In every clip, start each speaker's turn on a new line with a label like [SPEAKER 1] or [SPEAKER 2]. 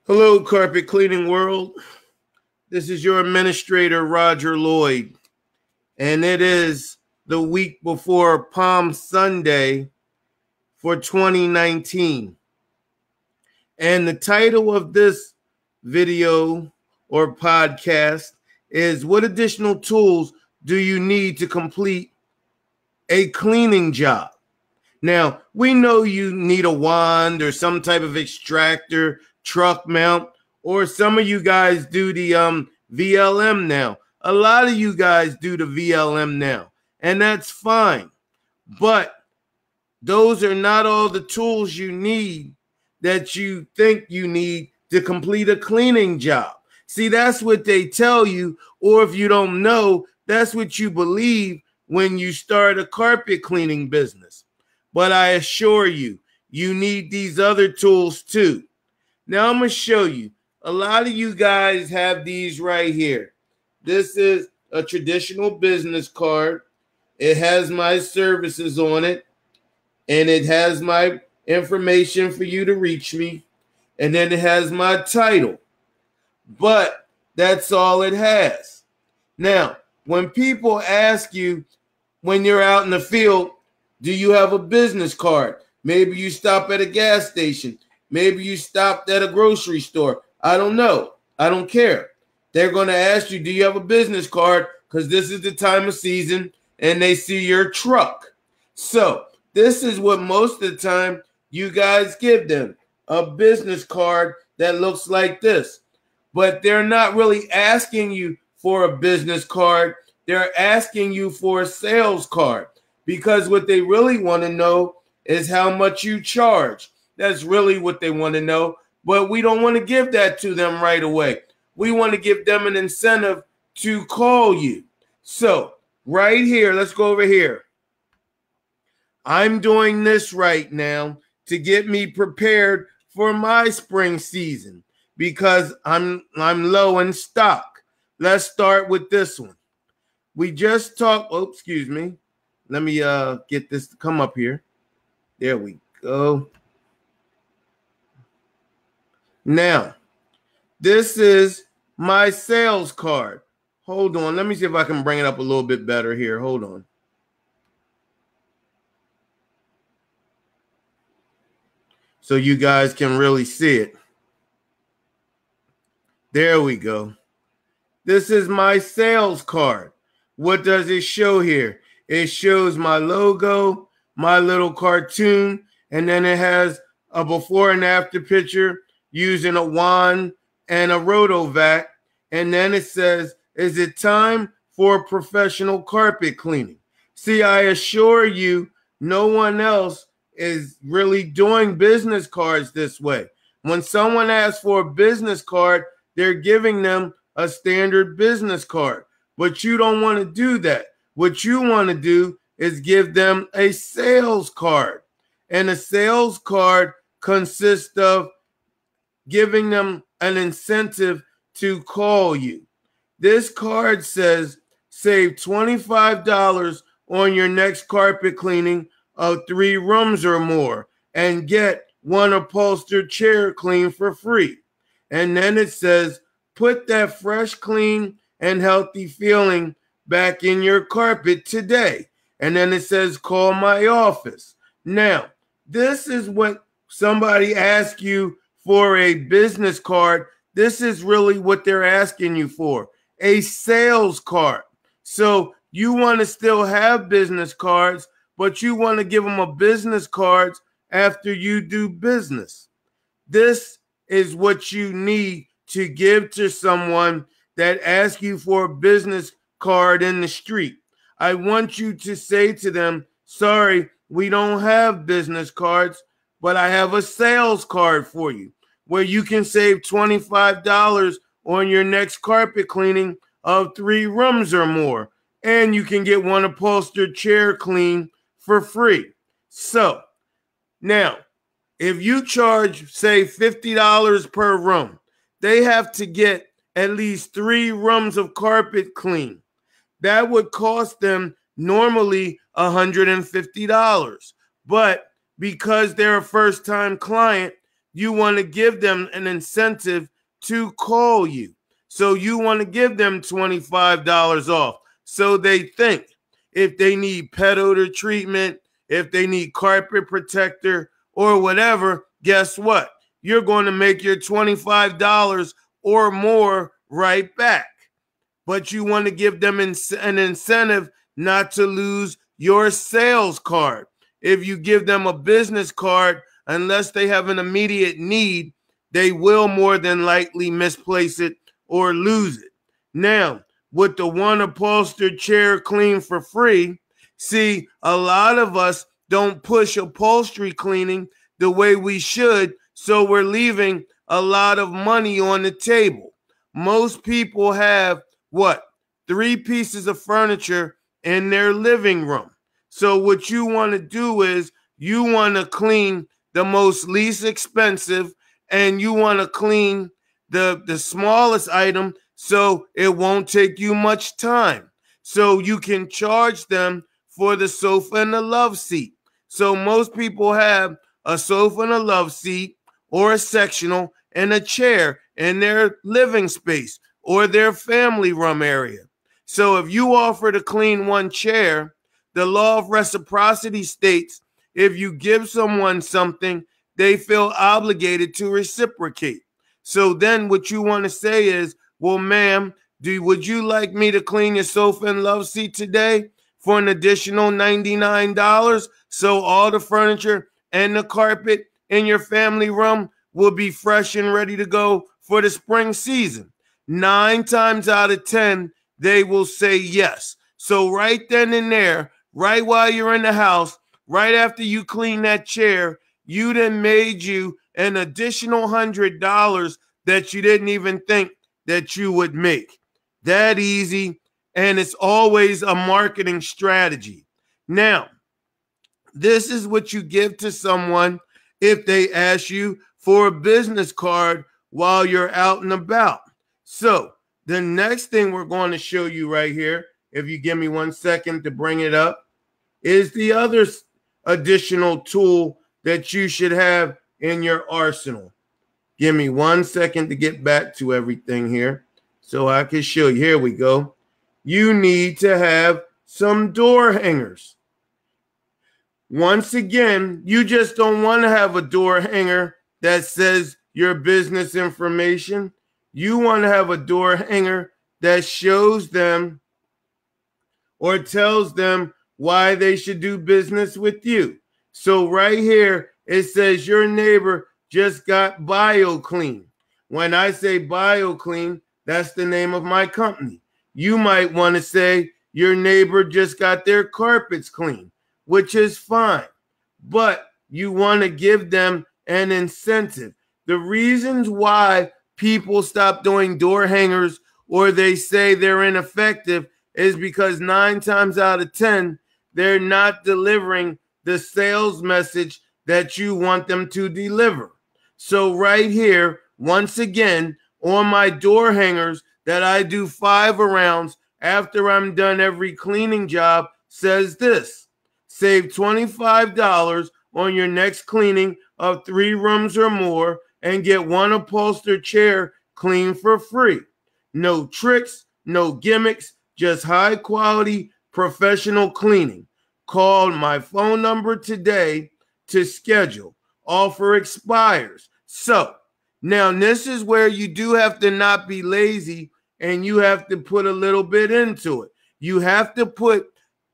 [SPEAKER 1] Hello, carpet cleaning world. This is your administrator, Roger Lloyd, and it is the week before Palm Sunday for 2019. And the title of this video or podcast is What Additional Tools Do You Need to Complete a Cleaning Job? Now, we know you need a wand or some type of extractor, truck mount, or some of you guys do the VLM now. A lot of you guys do the VLM now, and that's fine. But those are not all the tools you need that you think you need to complete a cleaning job. See, that's what they tell you, or if you don't know, that's what you believe when you start a carpet cleaning business. But I assure you, you need these other tools too. Now I'm going to show you. A lot of you guys have these right here. This is a traditional business card. It has my services on it, and it has my information for you to reach me, and then it has my title. But that's all it has. Now, when people ask you when you're out in the field, do you have a business card? Maybe you stop at a gas station. Maybe you stopped at a grocery store. I don't know. I don't care. They're going to ask you, do you have a business card? Because this is the time of season and they see your truck. So this is what most of the time you guys give them, a business card that looks like this. But they're not really asking you for a business card. They're asking you for a sales card. Because what they really want to know is how much you charge. That's really what they want to know. But we don't want to give that to them right away. We want to give them an incentive to call you. So right here, let's go over here. I'm doing this right now to get me prepared for my spring season because I'm low in stock. Let's start with this one. We just talked, oh, excuse me. Let me get this to come up here. There we go. Now, this is my sales card. Hold on. Let me see if I can bring it up a little bit better here. Hold on. So you guys can really see it. There we go. This is my sales card. What does it show here? It shows my logo, my little cartoon, and then it has a before and after picture using a wand and a rotovac. And then it says, is it time for professional carpet cleaning? See, I assure you, no one else is really doing business cards this way. When someone asks for a business card, they're giving them a standard business card. But you don't want to do that. What you want to do is give them a sales card. And a sales card consists of giving them an incentive to call you. This card says, save $25 on your next carpet cleaning of 3 rooms or more and get 1 upholstered chair clean for free. And then it says, put that fresh, clean, and healthy feeling back in your carpet today. And then it says, call my office. Now, this is what somebody asks you for a business card. This is really what they're asking you for, a sales card. So you want to still have business cards, but you want to give them a business cards after you do business. This is what you need to give to someone that asks you for a business card in the street. I want you to say to them, sorry, we don't have business cards, but I have a sales card for you where you can save $25 on your next carpet cleaning of 3 rooms or more. And you can get 1 upholstered chair clean for free. So now, if you charge, say, $50 per room, they have to get at least 3 rooms of carpet clean. That would cost them normally $150. But because they're a first-time client, you want to give them an incentive to call you. So you want to give them $25 off. So they think if they need pet odor treatment, if they need carpet protector or whatever, guess what? You're going to make your $25 or more right back. But you want to give them an incentive not to lose your sales card. If you give them a business card, unless they have an immediate need, they will more than likely misplace it or lose it. Now, with the one upholstered chair clean for free, see, a lot of us don't push upholstery cleaning the way we should, so we're leaving a lot of money on the table. Most people have, what, 3 pieces of furniture in their living room. So what you want to do is you want to clean the most least expensive, and you want to clean the smallest item so it won't take you much time. So you can charge them for the sofa and the love seat. So most people have a sofa and a love seat or a sectional and a chair in their living space or their family room area. So if you offer to clean one chair, the law of reciprocity states if you give someone something, they feel obligated to reciprocate. So then what you want to say is, well, ma'am, would you like me to clean your sofa and love seat today for an additional $99? So all the furniture and the carpet in your family room will be fresh and ready to go for the spring season. 9 times out of 10, they will say yes. So right then and there, right while you're in the house, right after you clean that chair, you then made you an additional $100 that you didn't even think that you would make. That easy, and it's always a marketing strategy. Now, this is what you give to someone if they ask you for a business card while you're out and about. So the next thing we're going to show you right here, if you give me 1 second to bring it up, is the other additional tool that you should have in your arsenal. Give me 1 second to get back to everything here so I can show you. Here we go. You need to have some door hangers. Once again, you just don't want to have a door hanger that says your business information. You want to have a door hanger that shows them or tells them why they should do business with you. So right here, it says your neighbor just got BioClean. When I say BioClean, that's the name of my company. You might want to say your neighbor just got their carpets clean, which is fine. But you want to give them an incentive. The reasons why people stop doing door hangers or they say they're ineffective is because 9 times out of 10, they're not delivering the sales message that you want them to deliver. So right here, once again, on my door hangers that I do 5 rounds after I'm done every cleaning job, says this: save $25 on your next cleaning of 3 rooms or more and get 1 upholstered chair clean for free. No tricks, no gimmicks, just high quality professional cleaning. Call my phone number today to schedule. Offer expires. So now this is where you do have to not be lazy and you have to put a little bit into it. You have to put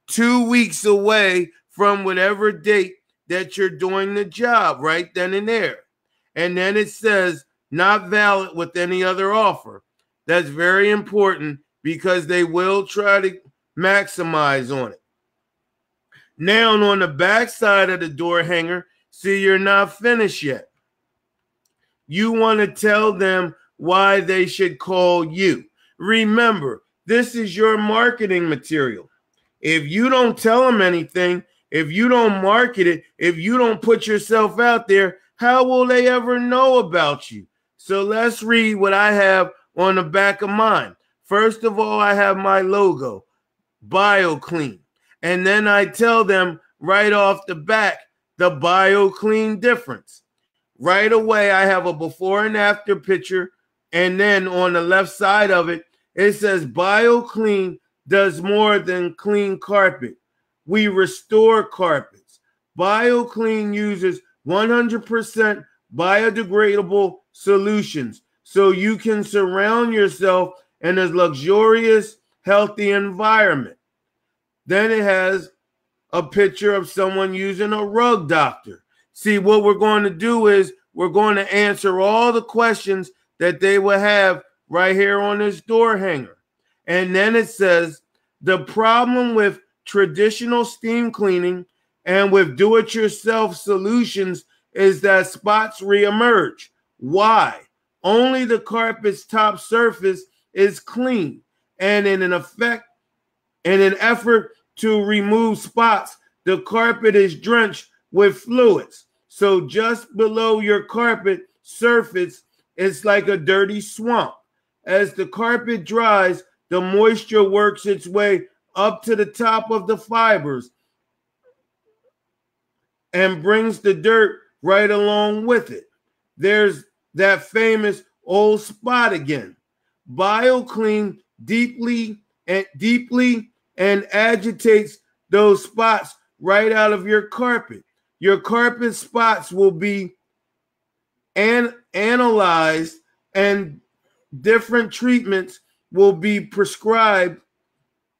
[SPEAKER 1] 2 weeks away from whatever date that you're doing the job right then and there. And then it says not valid with any other offer. That's very important because they will try to maximize on it. Now on the back side of the door hanger, see, you're not finished yet. You want to tell them why they should call you. Remember, this is your marketing material. If you don't tell them anything, if you don't market it, if you don't put yourself out there, how will they ever know about you? So let's read what I have on the back of mine. First of all, I have my logo, BioClean. And then I tell them right off the back the BioClean difference. Right away, I have a before and after picture. And then on the left side of it, it says BioClean does more than clean carpet. We restore carpets. BioClean uses 100% biodegradable solutions so you can surround yourself in a luxurious, healthy environment. Then it has a picture of someone using a rug doctor. See, what we're going to do is we're going to answer all the questions that they will have right here on this door hanger. And then it says, the problem with traditional steam cleaning and with do-it-yourself solutions is that spots reemerge. Why? Only the carpet's top surface is clean. And in an effort to remove spots, the carpet is drenched with fluids. So just below your carpet surface, it's like a dirty swamp. As the carpet dries, the moisture works its way up to the top of the fibers and brings the dirt right along with it. There's that famous old spot again. BioClean deeply and agitates those spots right out of your carpet. Your carpet spots will be analyzed and different treatments will be prescribed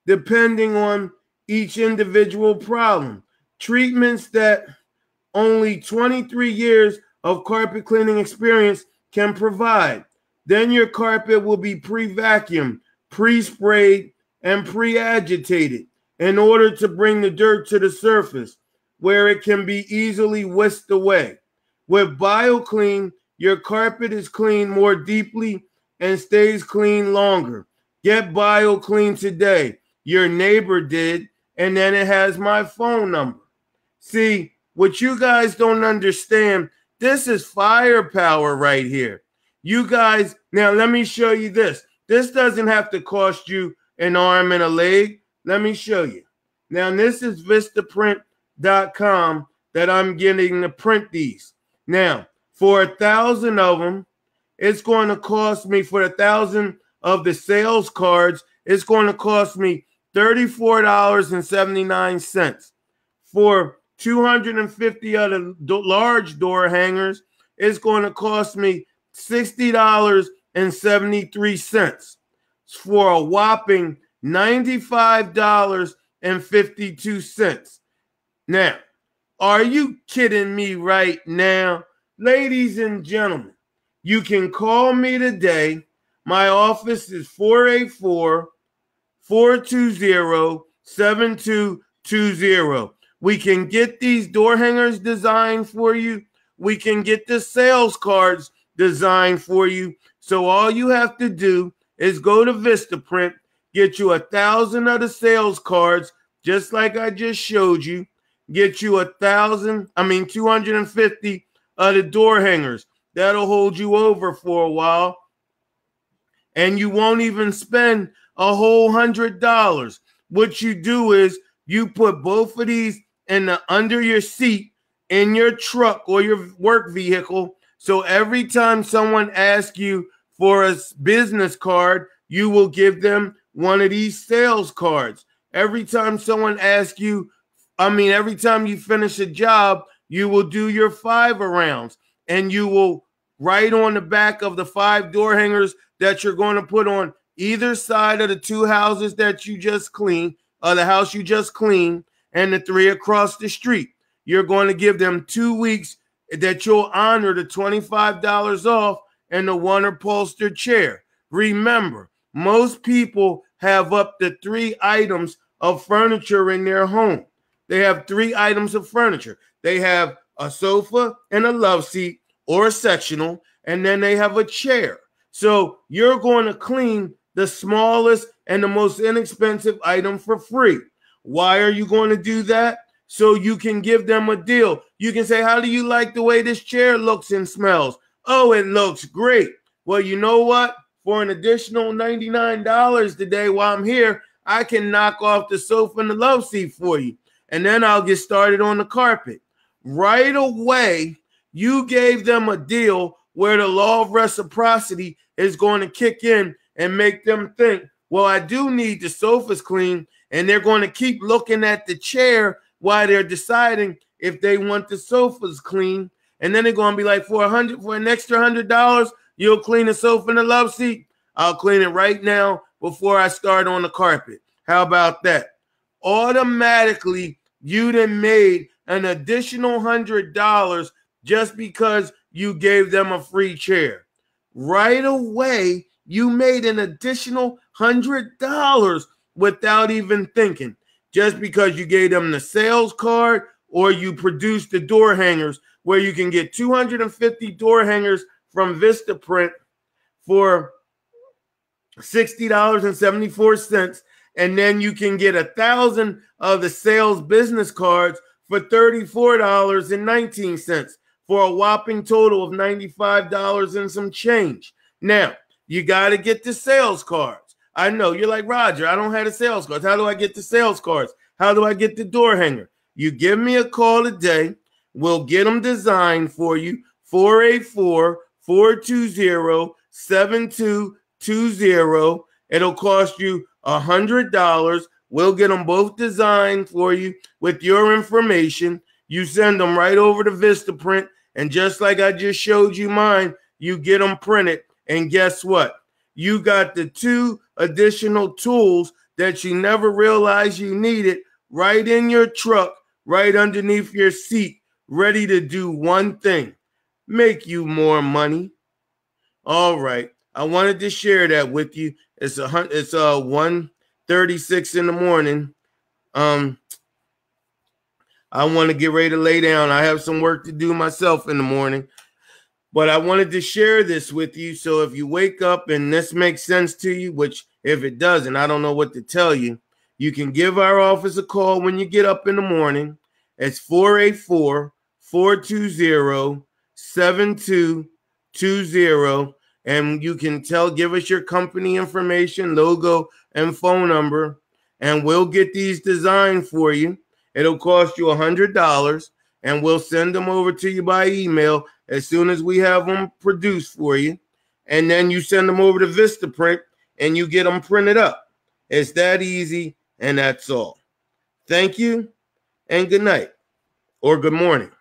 [SPEAKER 1] depending on each individual problem. Treatments that only 23 years of carpet cleaning experience can provide. Then your carpet will be pre-vacuumed, pre-sprayed, and pre-agitated in order to bring the dirt to the surface where it can be easily whisked away. With BioClean, your carpet is cleaned more deeply and stays clean longer. Get BioClean today. Your neighbor did, and then it has my phone number. See, what you guys don't understand, this is firepower right here. You guys, now let me show you this. This doesn't have to cost you an arm and a leg. Let me show you. Now, this is Vistaprint.com that I'm getting to print these. Now, for 1,000 of them, it's going to cost me, for 1,000 of the sales cards, it's going to cost me $34.79. For 250 of the large door hangers, it's going to cost me $60.73 for a whopping $95.52. Now, are you kidding me right now? Ladies and gentlemen, you can call me today. My office is 484-420-7220. We can get these door hangers designed for you. We can get the sales cards designed for you. So all you have to do is go to Vistaprint, get you 1,000 of the sales cards, just like I just showed you. Get you 250 of the door hangers. That'll hold you over for a while. And you won't even spend a whole $100. What you do is you put both of these under your seat in your truck or your work vehicle. So every time someone asks you for a business card, you will give them one of these sales cards. Every time someone asks you, every time you finish a job, you will do your 5 rounds, and you will write on the back of the 5 door hangers that you're going to put on either side of the 2 houses that you just cleaned, or the house you just cleaned, and the 3 across the street. You're going to give them 2 weeks that you'll honor the $25 off and the 1 upholstered chair. Remember, most people have up to 3 items of furniture in their home. They have 3 items of furniture. They have a sofa and a love seat or a sectional, and then they have a chair. So you're going to clean the smallest and the most inexpensive item for free. Why are you going to do that? So you can give them a deal. You can say, how do you like the way this chair looks and smells? Oh, it looks great. Well, you know what? For an additional $99 today while I'm here, I can knock off the sofa and the love seat for you. And then I'll get started on the carpet. Right away, You gave them a deal where the law of reciprocity is going to kick in and make them think, well, I do need the sofas clean, and they're going to keep looking at the chair while they're deciding if they want the sofas clean. And then they're going to be like, for an extra $100, you'll clean the sofa and the love seat. I'll clean it right now before I start on the carpet. How about that? Automatically, you done made an additional $100 just because you gave them a free chair. Right away, you made an additional $100 without even thinking, just because you gave them the sales card or you produced the door hangers, where you can get 250 door hangers from Vistaprint for $60.74, and then you can get 1,000 of the sales business cards for $34.19, for a whopping total of $95 and some change. Now, you got to get the sales cards. I know you're like, Roger, I don't have the sales cards. How do I get the sales cards? How do I get the door hanger? You give me a call today. We'll get them designed for you. 484-420-7220. It'll cost you $100. We'll get them both designed for you with your information. You send them right over to Vistaprint, and just like I just showed you mine, you get them printed. And guess what? You got the 2 additional tools that you never realized you needed right in your truck, right underneath your seat, ready to do one thing: make you more money. All right. I wanted to share that with you. It's 1:36 in the morning. I want to get ready to lay down. I have some work to do myself in the morning, but I wanted to share this with you. So if you wake up and this makes sense to you, which if it doesn't, I don't know what to tell you, you can give our office a call when you get up in the morning. It's 484-420-7220. And you can give us your company information, logo, and phone number, and we'll get these designed for you. It'll cost you $100, and we'll send them over to you by email as soon as we have them produced for you. And then you send them over to Vistaprint, and you get them printed up. It's that easy, and that's all. Thank you, and good night, or good morning.